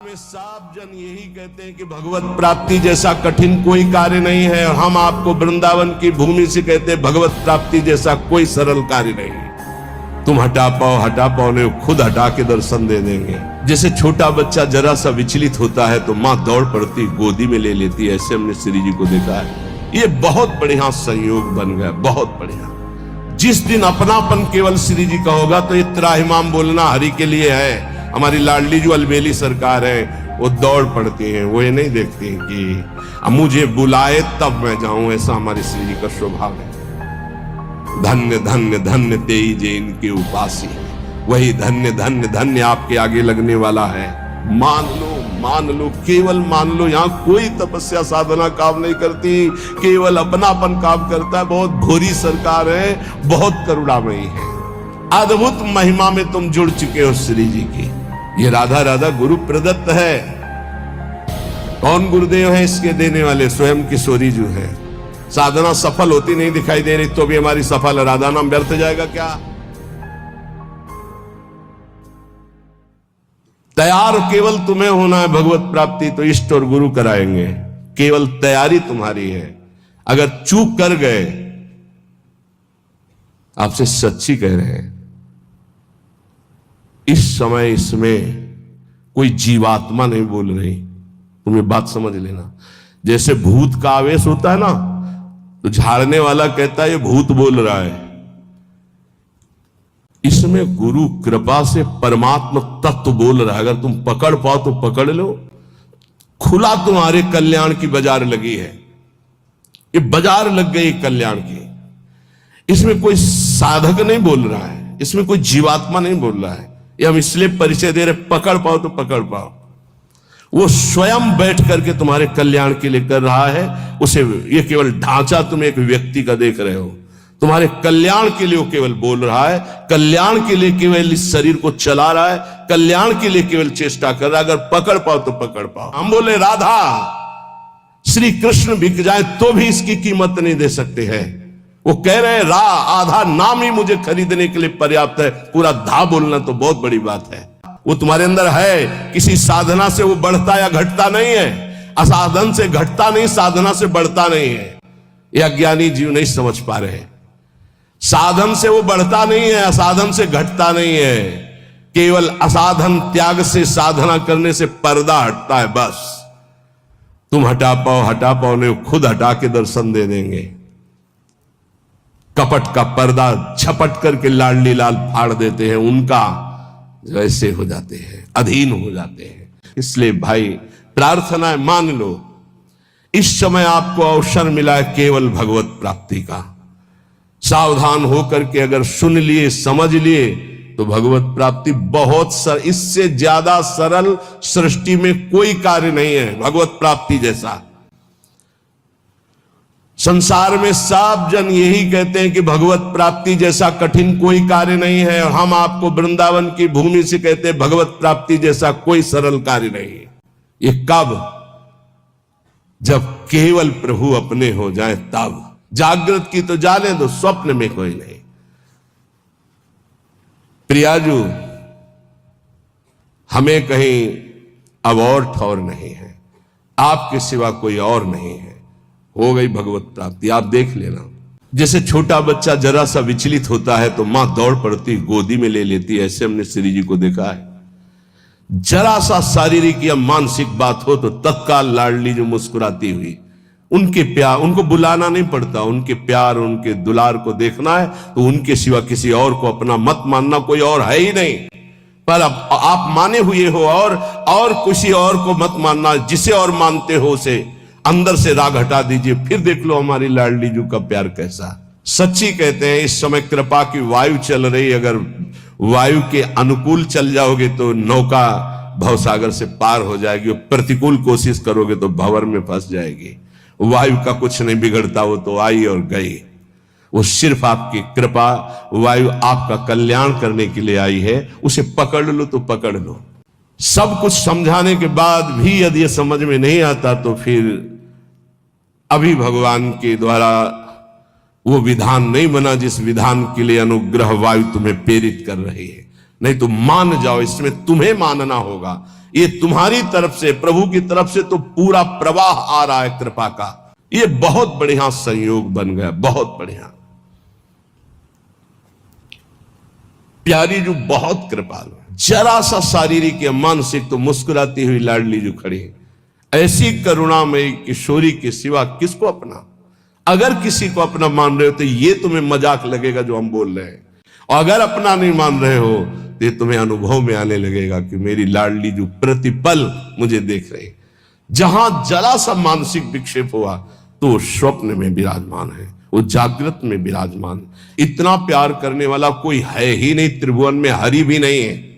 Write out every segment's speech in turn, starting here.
में साफ जन यही कहते हैं कि भगवत प्राप्ति जैसा कठिन कोई कार्य नहीं है, और हम आपको वृंदावन की भूमि से कहते हैं भगवत प्राप्ति जैसा कोई सरल कार्य नहीं। तुम हटा पाओ नहीं, खुद हटा के दर्शन दे देंगे। जैसे छोटा बच्चा जरा सा विचलित होता है तो माँ दौड़ पड़ती गोदी में ले लेती है, ऐसे हमने श्री जी को देखा है। ये बहुत बढ़िया संयोग बन गया, बहुत बढ़िया। जिस दिन अपनापन केवल श्री जी का होगा तो ये त्राहिमाम बोलना हरि के लिए है। हमारी लाडली जो अलबेली सरकार है वो दौड़ पड़ती हैं, वो ये नहीं देखती हैं कि मुझे बुलाए तब मैं जाऊं, ऐसा हमारी श्री जी का स्वभाव है। धन्य धन्य धन्य तेई जे इनके उपासी, वही धन्य धन्य धन्य आपके आगे लगने वाला है। मान लो, केवल मान लो। यहाँ कोई तपस्या साधना काम नहीं करती, केवल अपनापन काम करता है। बहुत भोरी सरकार है, बहुत करुणामयी है। अद्भुत महिमा में तुम जुड़ चुके हो श्री जी की। ये राधा राधा गुरु प्रदत्त है। कौन गुरुदेव है इसके देने वाले? स्वयं किशोरी जी है। साधना सफल होती नहीं दिखाई दे रही तो भी हमारी सफल है। राधा नाम व्यर्थ जाएगा क्या? तैयार केवल तुम्हें होना है भगवत प्राप्ति, तो इष्ट और गुरु कराएंगे। केवल तैयारी तुम्हारी है। अगर चूक कर गए, आपसे सच्ची कह रहे हैं, इस समय इसमें कोई जीवात्मा नहीं बोल रही। तुम ये बात समझ लेना। जैसे भूत का आवेश होता है ना, तो झाड़ने वाला कहता है ये भूत बोल रहा है। इसमें गुरु कृपा से परमात्मा तत्व बोल रहा है। अगर तुम पकड़ पाओ तो पकड़ लो। खुला तुम्हारे कल्याण की बाजार लगी है। ये बाजार लग गई कल्याण की। इसमें कोई साधक नहीं बोल रहा है, इसमें कोई जीवात्मा नहीं बोल रहा है। ये हम इसलिए परिचय दे रहे, पकड़ पाओ तो पकड़ पाओ। वो स्वयं बैठ करके तुम्हारे कल्याण के लिए कर रहा है। उसे ये केवल ढांचा तुम एक व्यक्ति का देख रहे हो। तुम्हारे कल्याण के लिए वो केवल बोल रहा है, कल्याण के लिए केवल इस शरीर को चला रहा है, कल्याण के लिए केवल चेष्टा कर रहा है। अगर पकड़ पाओ तो पकड़ पाओ। हम बोले राधा श्री कृष्ण बिक जाए तो भी इसकी कीमत नहीं दे सकते हैं। वो कह रहे हैं आधा नाम ही मुझे खरीदने के लिए पर्याप्त है, पूरा धा बोलना तो बहुत बड़ी बात है। वो तुम्हारे अंदर है। किसी साधना से वो बढ़ता या घटता नहीं है। असाधन से घटता नहीं, साधना से बढ़ता नहीं है। ये अज्ञानी जीव नहीं समझ पा रहे। साधन से वो बढ़ता नहीं है, असाधन से घटता नहीं है। केवल असाधन त्याग से साधना करने से पर्दा हटता है, बस। तुम हटा पाओ नहीं, खुद हटा के दर्शन दे देंगे। कपट का पर्दा झपट करके लाडली लाल फाड़ देते हैं, उनका वैसे हो जाते हैं, अधीन हो जाते हैं। इसलिए भाई प्रार्थना है, मान लो इस समय आपको अवसर मिला है केवल भगवत प्राप्ति का। सावधान होकर के अगर सुन लिए, समझ लिए तो भगवत प्राप्ति बहुत इससे ज्यादा सरल सृष्टि में कोई कार्य नहीं है भगवत प्राप्ति जैसा। संसार में साफ जन यही कहते हैं कि भगवत प्राप्ति जैसा कठिन कोई कार्य नहीं है, और हम आपको वृंदावन की भूमि से कहते हैं भगवत प्राप्ति जैसा कोई सरल कार्य नहीं है। ये कब? जब केवल प्रभु अपने हो जाए तब। जागृत की तो जाने दो, स्वप्न में कोई नहीं। प्रियाजू, हमें कहीं अब और ठौर नहीं है, आपके सिवा कोई और नहीं है। हो गई भगवत प्राप्ति। आप देख लेना। जैसे छोटा बच्चा जरा सा विचलित होता है तो मां दौड़ पड़ती गोदी में ले लेती है, ऐसे हमने श्री जी को देखा है। जरा सा शारीरिक या मानसिक बात हो तो तत्काल लाडली जो मुस्कुराती हुई, उनके प्यार, उनको बुलाना नहीं पड़ता, उनके प्यार उनके दुलार को देखना है तो उनके सिवा किसी और को अपना मत मानना, कोई और है ही नहीं। पर अब आप माने हुए हो और किसी और को मत मानना। जिसे और मानते हो उसे अंदर से राग हटा दीजिए, फिर देख लो हमारी लाडली जी का प्यार कैसा। सच्ची कहते हैं इस समय कृपा की वायु चल रही, अगर वायु के अनुकूल चल जाओगे तो नौका भवसागर से पार हो जाएगी, प्रतिकूल कोशिश करोगे तो भंवर में फंस जाएगी। वायु का कुछ नहीं बिगड़ता, वो तो आई और गई। वो सिर्फ आपकी कृपा, वायु आपका कल्याण करने के लिए आई है। उसे पकड़ लो तो पकड़ लो। सब कुछ समझाने के बाद भी यदि ये समझ में नहीं आता तो फिर अभी भगवान के द्वारा वो विधान नहीं बना जिस विधान के लिए अनुग्रह वायु तुम्हें प्रेरित कर रही है। नहीं तो मान जाओ, इसमें तुम्हें मानना होगा। ये तुम्हारी तरफ से, प्रभु की तरफ से तो पूरा प्रवाह आ रहा है कृपा का। ये बहुत बढ़िया संयोग बन गया, बहुत बढ़िया। प्यारी जो बहुत कृपालु, जरा सा शारीरिक या मानसिक तो मुस्कुराती हुई लाडली जो खड़ी, ऐसी करुणामयी किशोरी के सिवा किसको अपना? अगर किसी को अपना मान रहे हो तो ये तुम्हें मजाक लगेगा जो हम बोल रहे हैं, और अगर अपना नहीं मान रहे हो तो ये तुम्हें अनुभव में आने लगेगा कि मेरी लाडली जो प्रतिपल मुझे देख रही। जहां जरा सा मानसिक विक्षेप हुआ तो स्वप्न में विराजमान है, वो जागृत में विराजमान। इतना प्यार करने वाला कोई है ही नहीं त्रिभुवन में, हरि भी नहीं है।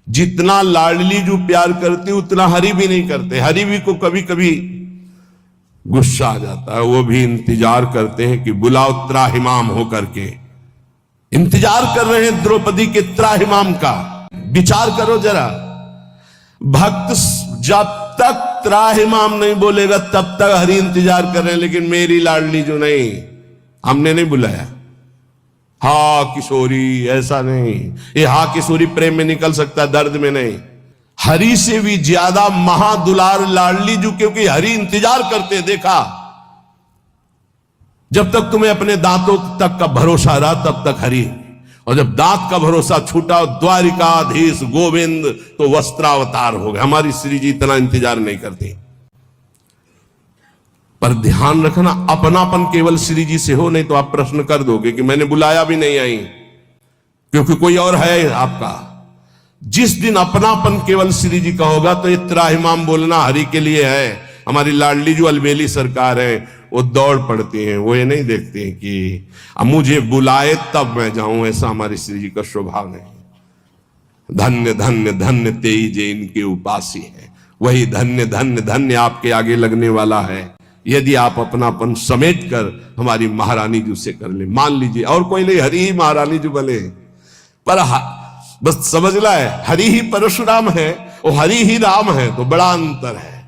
जितना लाडली जो प्यार करती उतना हरि भी नहीं करते। हरि भी को कभी कभी गुस्सा आ जाता है, वो भी इंतजार करते हैं कि बुलाओ त्राहिमाम होकर के। इंतजार कर रहे हैं द्रौपदी के त्राहिमाम का। विचार करो जरा, भक्त जब तक त्राहिमाम नहीं बोलेगा तब तक हरि इंतजार कर रहे हैं, लेकिन मेरी लाडली जो नहीं, हमने नहीं बुलाया। हा किशोरी, ऐसा नहीं। ये हा किशोरी प्रेम में निकल सकता है, दर्द में नहीं। हरि से भी ज्यादा महादुलार लाडली जो, क्योंकि हरि इंतजार करते देखा। जब तक तुम्हें अपने दांतों तक का भरोसा रहा तब तक हरि, और जब दांत का भरोसा छूटा द्वारिकाधीश गोविंद तो वस्त्रावतार हो गए। हमारी श्री जी इतना इंतजार नहीं करती। पर ध्यान रखना, अपनापन केवल श्री जी से हो, नहीं तो आप प्रश्न कर दोगे कि मैंने बुलाया भी नहीं आई, क्योंकि कोई और है आपका। जिस दिन अपनापन केवल श्री जी का होगा तो ये त्राहिमाम बोलना हरि के लिए है। हमारी लाडली जो अलबेली सरकार है वो दौड़ पड़ती हैं, वो ये नहीं देखती हैं कि अब मुझे बुलाए तब मैं जाऊं, ऐसा हमारी श्री जी का स्वभाव नहीं। धन्य धन्य धन्य तेई जे इनके उपासी है, वही धन्य धन्य धन्य आपके आगे लगने वाला है, यदि आप अपनापन समेट कर हमारी महारानी जी से कर ले। मान लीजिए और कोई नहीं, हरि ही महारानी जी बने, पर बस समझ ला है हरि ही परशुराम है और हरि ही राम है, तो बड़ा अंतर है।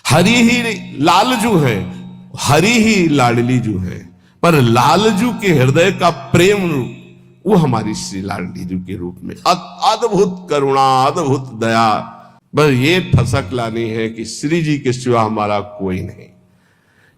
हरि ही लालजू है, हरि ही लाडली जू है, पर लालजू के हृदय का प्रेम वो हमारी श्री लाडली जू के रूप में अद्भुत करुणा, अद्भुत दया। बस ये ठसक लानी है कि श्री जी के सिवा हमारा कोई नहीं।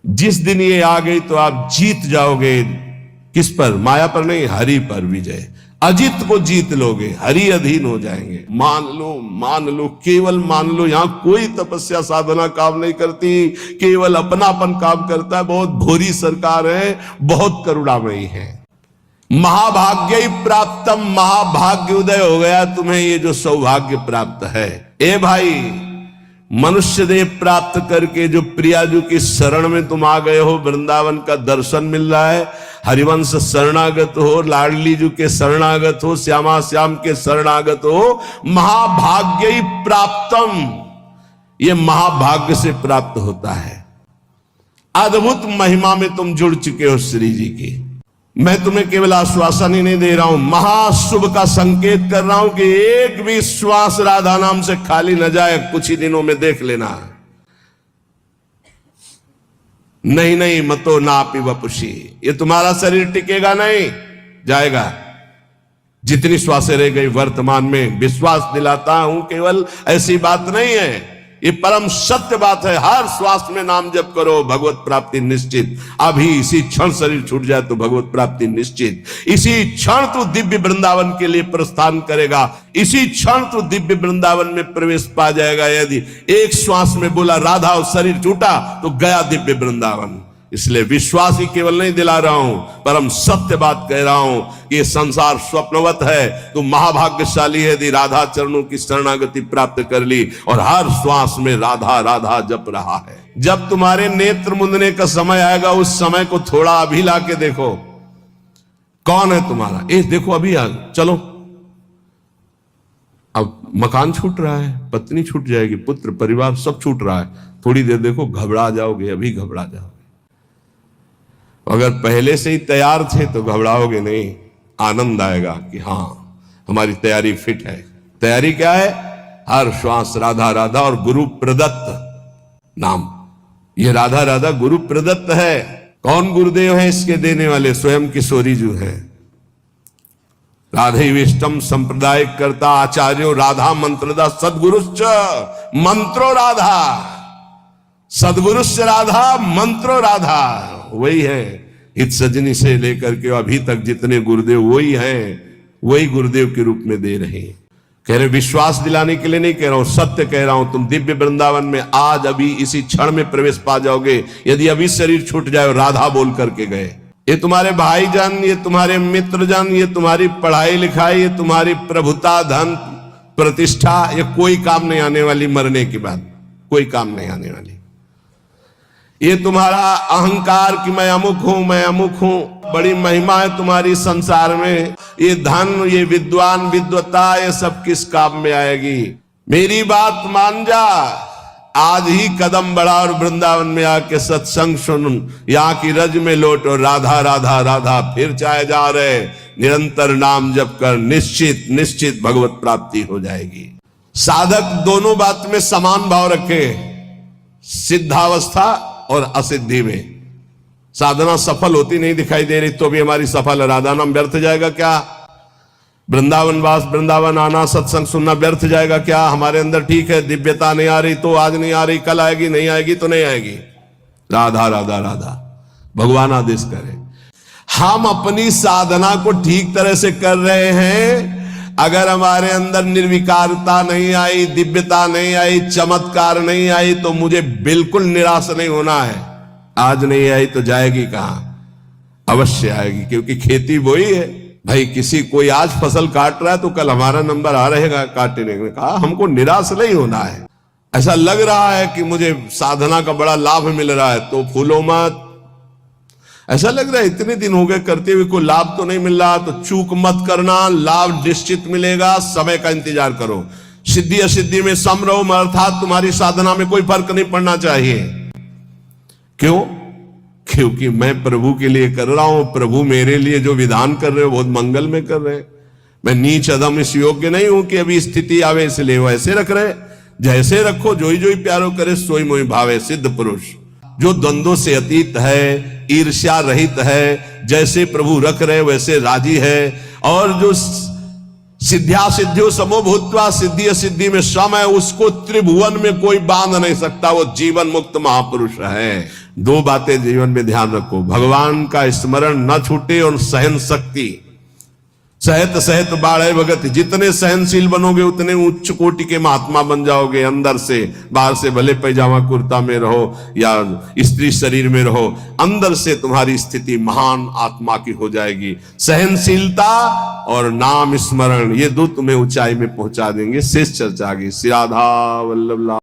जिस दिन ये आ गई तो आप जीत जाओगे। किस पर? माया पर नहीं, हरि पर विजय। अजित को जीत लोगे, हरि अधीन हो जाएंगे। मान लो, केवल मान लो। यहां कोई तपस्या साधना काम नहीं करती, केवल अपनापन काम करता है। बहुत भोरी सरकार है, बहुत करुणामयी है। महाभाग्य प्राप्तम, महाभाग्य उदय हो गया तुम्हें, ये जो सौभाग्य प्राप्त है। ए भाई, मनुष्य देह प्राप्त करके जो प्रियाजू की शरण में तुम आ गए हो, वृंदावन का दर्शन मिल रहा है, हरिवंश शरणागत हो, लाडली जू के शरणागत हो, श्यामा श्याम के शरणागत हो। महाभाग्य प्राप्तम, ये महाभाग्य से प्राप्त होता है। अद्भुत महिमा में तुम जुड़ चुके हो श्री जी की। मैं तुम्हें केवल आश्वासन ही नहीं दे रहा हूं, महाशुभ का संकेत कर रहा हूं कि एक भी श्वास राधा नाम से खाली न जाए। कुछ ही दिनों में देख लेना। नहीं मतो नापी वपुषी, ये तुम्हारा शरीर टिकेगा नहीं, जाएगा। जितनी श्वासें रह गई वर्तमान में, विश्वास दिलाता हूं केवल ऐसी बात नहीं है, ये परम सत्य बात है। हर श्वास में नाम जप करो, भगवत प्राप्ति निश्चित। अभी इसी क्षण शरीर छूट जाए तो भगवत प्राप्ति निश्चित। इसी क्षण तू दिव्य वृंदावन के लिए प्रस्थान करेगा, इसी क्षण तू दिव्य वृंदावन में प्रवेश पा जाएगा। यदि एक श्वास में बोला राधा और शरीर छूटा तो गया दिव्य वृंदावन। इसलिए विश्वास ही केवल नहीं दिला रहा हूं, परम सत्य बात कह रहा हूं कि ये संसार स्वप्नवत है। तो महाभाग्यशाली है यदि राधा चरणों की शरणागति प्राप्त कर ली और हर श्वास में राधा राधा जप रहा है। जब तुम्हारे नेत्र मुंदने का समय आएगा, उस समय को थोड़ा अभी ला के देखो, कौन है तुम्हारा। देखो अभी चलो, अब मकान छूट रहा है, पत्नी छूट जाएगी, पुत्र परिवार सब छूट रहा है। थोड़ी देर देखो, घबरा जाओगे, अभी घबरा जाओगे। अगर पहले से ही तैयार थे तो घबराओगे नहीं, आनंद आएगा कि हां हमारी तैयारी फिट है। तैयारी क्या है? हर श्वास राधा राधा और गुरु प्रदत्त नाम। ये राधा राधा गुरु प्रदत्त है। कौन गुरुदेव है इसके देने वाले? स्वयं किशोरी जी हैं। राधे विष्टम संप्रदायिक करता आचार्यो राधा मंत्रदा सदगुरुश्च मंत्रो राधा, सदगुरुश्च राधा मंत्रो राधा। वही है इत सजनी से लेकर के अभी तक जितने गुरुदेव वही हैं, वही गुरुदेव के रूप में दे रहे हैं। कह रहे विश्वास दिलाने के लिए नहीं कह रहा हूं, सत्य कह रहा हूं। तुम दिव्य वृंदावन में आज अभी इसी क्षण में प्रवेश पा जाओगे यदि अभी शरीर छूट जाए और राधा बोल करके गए। ये तुम्हारे भाईजान, ये तुम्हारे मित्रजन, ये तुम्हारी पढ़ाई लिखाई, ये तुम्हारी प्रभुता, धन, प्रतिष्ठा, ये कोई काम नहीं आने वाली। मरने के बाद कोई काम नहीं आने वाली। ये तुम्हारा अहंकार कि मैं अमुक हूं, मैं अमुक हूं, बड़ी महिमा है तुम्हारी संसार में। ये धन, ये विद्वान, विद्वता, ये सब किस काम में आएगी। मेरी बात मान जा, आज ही कदम बढ़ा और वृंदावन में आके सत्संग सुन, यहाँ की रज में लौट और राधा राधा राधा फिर चाहे जा रहे, निरंतर नाम जप कर, निश्चित निश्चित भगवत प्राप्ति हो जाएगी। साधक दोनों बात में समान भाव रखे, सिद्धावस्था और असिद्धि में। साधना सफल होती नहीं दिखाई दे रही तो भी हमारी सफल, राधा नाम व्यर्थ जाएगा क्या? वृंदावन वास, वृंदावन आना, सत्संग सुनना व्यर्थ जाएगा क्या? हमारे अंदर ठीक है दिव्यता नहीं आ रही तो आज नहीं आ रही, कल आएगी, नहीं आएगी तो नहीं आएगी। राधा राधा राधा, भगवान आदेश करे। हम अपनी साधना को ठीक तरह से कर रहे हैं, अगर हमारे अंदर निर्विकारता नहीं आई, दिव्यता नहीं आई, चमत्कार नहीं आई तो मुझे बिल्कुल निराश नहीं होना है। आज नहीं आई तो जाएगी कहां? अवश्य आएगी, क्योंकि खेती वही है भाई। किसी कोई आज फसल काट रहा है तो कल हमारा नंबर आ रहेगा काटने में। कहा हमको निराश नहीं होना है। ऐसा लग रहा है कि मुझे साधना का बड़ा लाभ मिल रहा है तो फूलो मत। ऐसा लग रहा है इतने दिन हो गए करते हुए कोई लाभ तो नहीं मिल रहा, तो चूक मत करना, लाभ निश्चित मिलेगा। समय का इंतजार करो। सिद्धि असिद्धि में सम रहो, अर्थात तुम्हारी साधना में कोई फर्क नहीं पड़ना चाहिए। क्यों? क्योंकि मैं प्रभु के लिए कर रहा हूं, प्रभु मेरे लिए जो विधान कर रहे हो बहुत मंगल में कर रहे हैं। मैं नीच अधम इस योग्य नहीं हूं कि अभी स्थिति आवे इसलिए वैसे रख रहे। जैसे रखो, जोई जोई प्यारो करे सोई मोई भावे। सिद्ध पुरुष जो द्वंद्वों से अतीत है, ईर्ष्या रहित है, जैसे प्रभु रख रहे वैसे राजी है, और जो सिद्ध्या सिद्धियों समो भूत्वा, सिद्धि असिद्धि में सम है, उसको त्रिभुवन में कोई बांध नहीं सकता। वो जीवन मुक्त महापुरुष है। दो बातें जीवन में ध्यान रखो, भगवान का स्मरण न छूटे और सहन शक्ति। सहत सहत बाढ़े भगत, जितने सहनशील बनोगे उतने उच्च कोटि के महात्मा बन जाओगे। अंदर से, बाहर से भले पैजामा कुर्ता में रहो या स्त्री शरीर में रहो, अंदर से तुम्हारी स्थिति महान आत्मा की हो जाएगी। सहनशीलता और नाम स्मरण, ये दो तुम्हें ऊंचाई में पहुंचा देंगे। शेष चर्चा आगे। श्री राधा वल्लभ।